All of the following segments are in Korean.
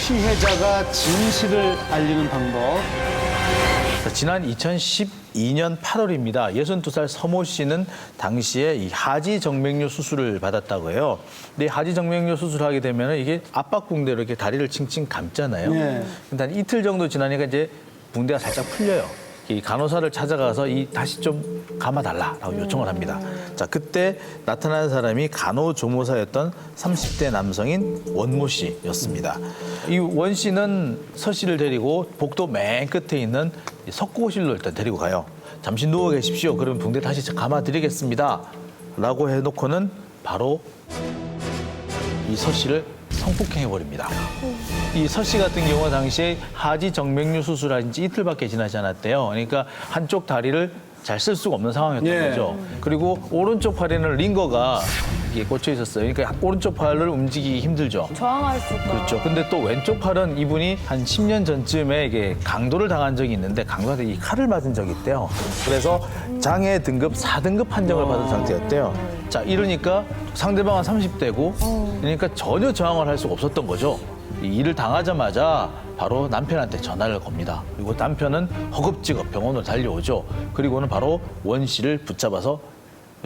피해자가 진실을 알리는 방법. 지난 2012년 8월입니다. 62살 서모 씨는 당시에 이 하지 정맥류 수술을 받았다고 해요. 근데 하지 정맥류 수술하게 되면 이게 압박붕대로 이렇게 다리를 칭칭 감잖아요. 네. 근데 한 이틀 정도 지나니까 이제 붕대가 살짝 풀려요. 이 간호사를 찾아가서 다시 좀 감아달라라고 요청을 합니다. 자, 그때 나타난 사람이 간호조무사였던 30대 남성인 원모 씨였습니다. 이 원 씨는 서 씨를 데리고 복도 맨 끝에 있는 이 석고실로 일단 데리고 가요. 잠시 누워 계십시오. 그러면 붕대 다시 감아드리겠습니다. 라고 해놓고는 바로 이 서 씨를 성폭행해버립니다. 이 서 씨 같은 경우 당시에 하지 정맥류 수술한 지 이틀밖에 지나지 않았대요. 그러니까 한쪽 다리를 잘 쓸 수가 없는 상황이었던 예. 거죠. 그리고 오른쪽 팔에는 링거가 이게 꽂혀 있었어요. 그러니까 오른쪽 팔을 움직이기 힘들죠. 저항할 수가. 그렇죠. 근데 또 왼쪽 팔은 이분이 한 10년 전쯤에 이게 강도를 당한 적이 있는데 강도한테 이 칼을 맞은 적이 있대요. 그래서 장애 등급 4등급 판정을 받은 상태였대요. 자, 이러니까 상대방은 30대고 그러니까 전혀 저항을 할 수가 없었던 거죠. 이 일을 당하자마자 바로 남편한테 전화를 겁니다. 그리고 남편은 허겁지겁 병원으로 달려오죠. 그리고는 바로 원 씨를 붙잡아서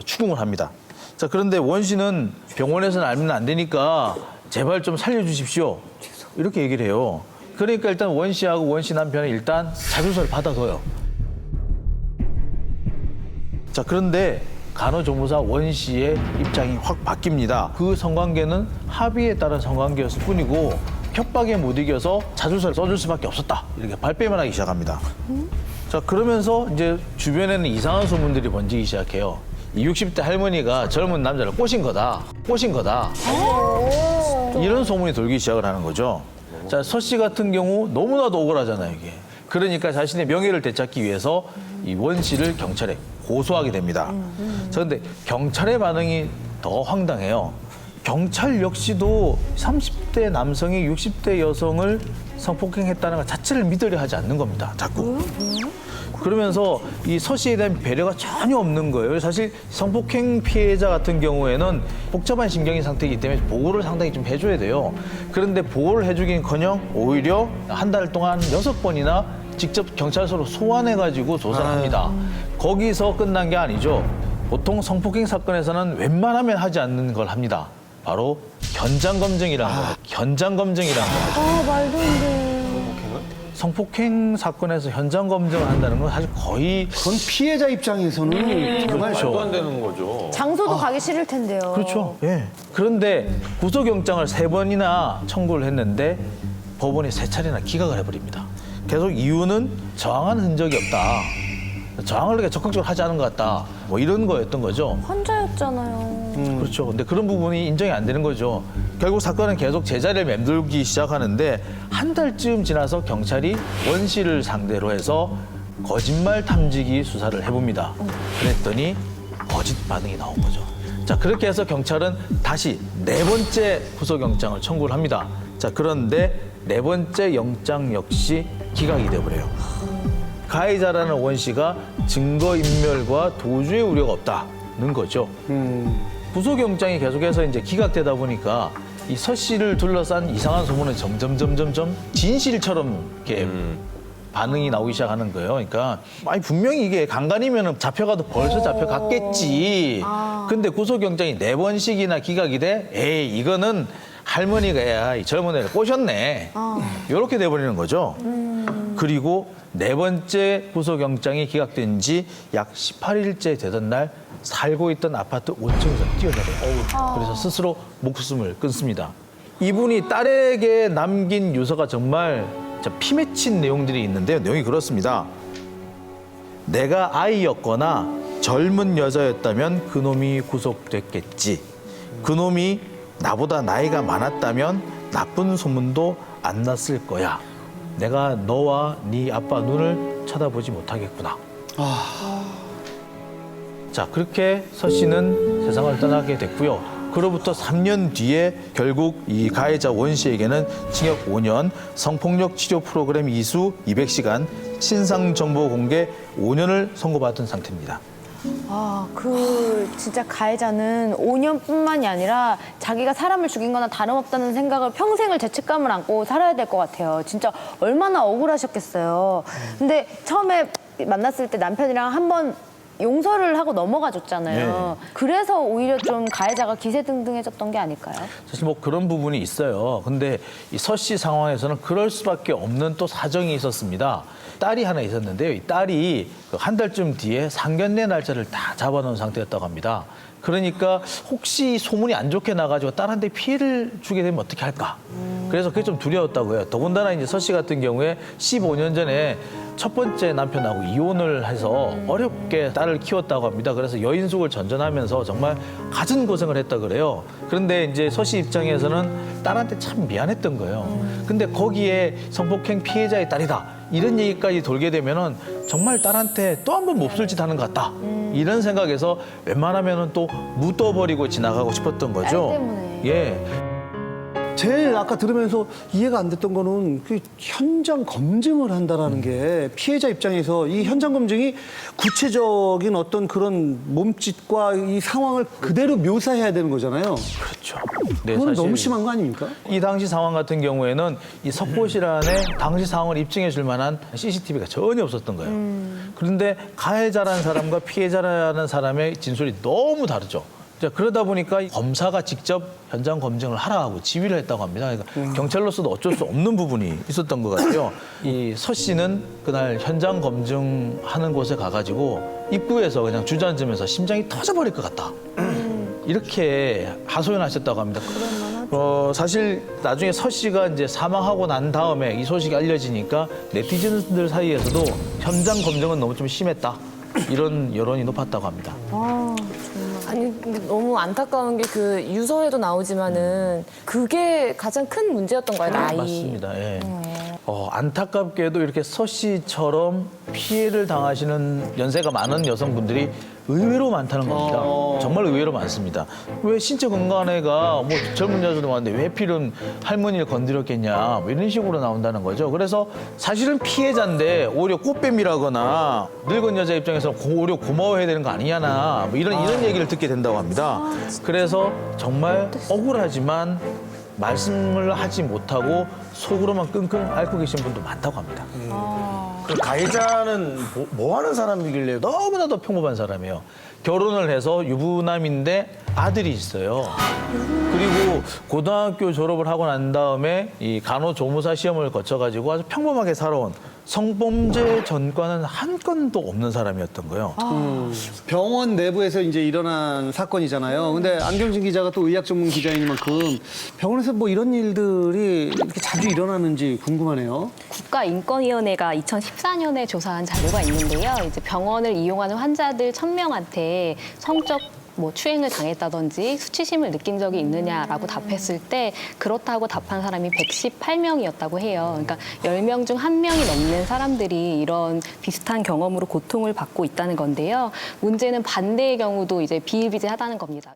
추궁을 합니다. 자, 그런데 원 씨는 병원에서는 알면 안 되니까 제발 좀 살려주십시오. 이렇게 얘기를 해요. 그러니까 일단 원 씨하고 원 씨 남편은 일단 자수서를 받아둬요. 자, 그런데 간호조무사 원 씨의 입장이 확 바뀝니다. 그 성관계는 합의에 따른 성관계였을 뿐이고 협박에 못 이겨서 자수서를 써줄 수밖에 없었다. 이렇게 발뺌을 하기 시작합니다. 자, 그러면서 이제 주변에는 이상한 소문들이 번지기 시작해요. 이 60대 할머니가 젊은 남자를 꼬신 거다. 꼬신 거다. 이런 소문이 돌기 시작을 하는 거죠. 자, 서 씨 같은 경우 너무나도 억울하잖아요, 이게. 그러니까 자신의 명예를 되찾기 위해서 이 원 씨를 경찰에 고소하게 됩니다. 자, 근데 경찰의 반응이 더 황당해요. 경찰 역시도 30대 남성이 60대 여성을 성폭행했다는 것 자체를 믿으려 하지 않는 겁니다. 자꾸. 그러면서 이 서 씨에 대한 배려가 전혀 없는 거예요. 사실 성폭행 피해자 같은 경우에는 복잡한 신경이 상태이기 때문에 보호를 상당히 좀 해줘야 돼요. 그런데 보호를 해주긴커녕 오히려 한 달 동안 6번이나 직접 경찰서로 소환해가지고 조사를 합니다. 거기서 끝난 게 아니죠. 보통 성폭행 사건에서는 웬만하면 하지 않는 걸 합니다. 바로 현장 검증이라는 거예요. 현장 검증이라는 거예요. 말도 안 돼. 성폭행 사건에서 현장 검증을 한다는 건 사실 거의 그건 피해자 입장에서는 정말 말도 안 되는 거죠. 장소도 가기 싫을 텐데요. 그렇죠. 예. 그런데 구속영장을 3번이나 청구를 했는데 법원이 3차례나 기각을 해버립니다. 계속 이유는 저항한 흔적이 없다. 저항을 그렇게 적극적으로 하지 않은 것 같다. 뭐 이런 거였던 거죠. 환자였잖아요. 그렇죠. 근데 그런 부분이 인정이 안 되는 거죠. 결국 사건은 계속 제자리를 맴돌기 시작하는데 한 달쯤 지나서 경찰이 원 씨를 상대로 해서 거짓말 탐지기 수사를 해봅니다. 그랬더니 거짓 반응이 나온 거죠. 자, 그렇게 해서 경찰은 다시 4번째 구속영장을 청구를 합니다. 자, 그런데 4번째 영장 역시 기각이 돼버려요. 가해자라는 원 씨가 증거인멸과 도주의 우려가 없다는 거죠. 구속영장이 계속해서 이제 기각되다 보니까 이 서 씨를 둘러싼 이상한 소문은 점점 진실처럼 이렇게 반응이 나오기 시작하는 거예요. 그러니까 아니 분명히 이게 강간이면 잡혀가도 벌써 잡혀갔겠지. 근데 구속영장이 4번씩이나 기각이 돼? 에이, 이거는 할머니가 야, 이 젊은 애를 꼬셨네. 이렇게 돼버리는 거죠. 그리고 4번째 구속영장이 기각된 지 약 18일째 되던 날 살고 있던 아파트 5층에서 뛰어내려요. 그래서 스스로 목숨을 끊습니다. 이분이 딸에게 남긴 유서가 정말 피 맺힌 내용들이 있는데요. 내용이 그렇습니다. 내가 아이였거나 젊은 여자였다면 그놈이 구속됐겠지. 그놈이 나보다 나이가 많았다면 나쁜 소문도 안 났을 거야. 내가 너와 네 아빠 눈을 쳐다보지 못하겠구나. 자, 그렇게 서 씨는 세상을 떠나게 됐고요. 그로부터 3년 뒤에 결국 이 가해자 원 씨에게는 징역 5년, 성폭력 치료 프로그램 이수 200시간, 신상 정보 공개 5년을 선고받은 상태입니다. 진짜 가해자는 5년뿐만이 아니라 자기가 사람을 죽인 거나 다름없다는 생각을 평생을 죄책감을 안고 살아야 될 것 같아요. 진짜 얼마나 억울하셨겠어요. 근데 처음에 만났을 때 남편이랑 한번 용서를 하고 넘어가 줬잖아요. 그래서 오히려 좀 가해자가 기세등등해졌던 게 아닐까요? 사실 뭐 그런 부분이 있어요. 근데 이 서 씨 상황에서는 그럴 수밖에 없는 또 사정이 있었습니다. 딸이 하나 있었는데요. 이 딸이 한 달쯤 뒤에 상견례 날짜를 다 잡아놓은 상태였다고 합니다. 그러니까 혹시 소문이 안 좋게 나가지고 딸한테 피해를 주게 되면 어떻게 할까? 그래서 그게 좀 두려웠다고 해요. 더군다나 이제 서 씨 같은 경우에 15년 전에 첫 번째 남편하고 이혼을 해서 어렵게 딸을 키웠다고 합니다. 그래서 여인숙을 전전하면서 정말 갖은 고생을 했다 그래요. 그런데 이제 서 씨 입장에서는 딸한테 참 미안했던 거예요. 근데 거기에 성폭행 피해자의 딸이다. 이런 얘기까지 돌게 되면은 정말 딸한테 또 한 번 몹쓸 짓 하는 것 같다. 이런 생각에서 웬만하면은 또 묻어버리고 지나가고 싶었던 거죠. 딸 때문에. 예. 제일 아까 들으면서 이해가 안 됐던 거는 그 현장 검증을 한다라는 게 피해자 입장에서 이 현장 검증이 구체적인 어떤 그런 몸짓과 이 상황을 그대로 묘사해야 되는 거잖아요. 그렇죠. 네, 그건 사실 너무 심한 거 아닙니까? 이 당시 상황 같은 경우에는 이 석고실 안에 당시 상황을 입증해 줄 만한 CCTV가 전혀 없었던 거예요. 그런데 가해자라는 사람과 피해자라는 사람의 진술이 너무 다르죠. 자, 그러다 보니까 검사가 직접 현장 검증을 하라고 지휘를 했다고 합니다. 그러니까 경찰로서도 어쩔 수 없는 부분이 있었던 것 같아요. 이 서 씨는 그날 현장 검증하는 곳에 가가지고 입구에서 그냥 주저앉으면서 심장이 터져버릴 것 같다. 이렇게 하소연하셨다고 합니다. 사실 나중에 서 씨가 이제 사망하고 난 다음에 이 소식이 알려지니까 네티즌들 사이에서도 현장 검증은 너무 좀 심했다. 이런 여론이 높았다고 합니다. 아니 근데 너무 안타까운 게 그 유서에도 나오지만은 그게 가장 큰 문제였던 거예요, 나이. 맞습니다. 예. 안타깝게도 이렇게 서 씨처럼 피해를 당하시는 연세가 많은 여성분들이 의외로 많다는 겁니다. 정말 의외로 많습니다. 왜 신체 건강한 애가 뭐 젊은 여자도 많은데 왜 필은 할머니를 건드렸겠냐 뭐 이런 식으로 나온다는 거죠. 그래서 사실은 피해자인데 오히려 꽃뱀이라거나 늙은 여자 입장에서 오히려 고마워해야 되는 거 아니냐나 뭐 이런 얘기를 듣게 된다고 합니다. 그래서 정말 억울하지만 말씀을 하지 못하고 속으로만 끙끙 앓고 계신 분도 많다고 합니다. 그 가해자는 뭐 하는 사람이길래 너무나도 평범한 사람이에요. 결혼을 해서 유부남인데 아들이 있어요. 그리고 고등학교 졸업을 하고 난 다음에 이 간호조무사 시험을 거쳐가지고 아주 평범하게 살아온 성범죄 전과는 한 건도 없는 사람이었던 거예요. 병원 내부에서 이제 일어난 사건이잖아요. 근데 안경진 기자가 또 의학 전문 기자이니만큼 병원에서 뭐 이런 일들이 이렇게 자주 일어나는지 궁금하네요. 국가인권위원회가 2014년에 조사한 자료가 있는데요. 이제 병원을 이용하는 환자들 1000명한테 성적 추행을 당했다든지 수치심을 느낀 적이 있느냐라고 답했을 때 그렇다고 답한 사람이 118명이었다고 해요. 그러니까 10명 중 1명이 넘는 사람들이 이런 비슷한 경험으로 고통을 받고 있다는 건데요. 문제는 반대의 경우도 이제 비일비재하다는 겁니다.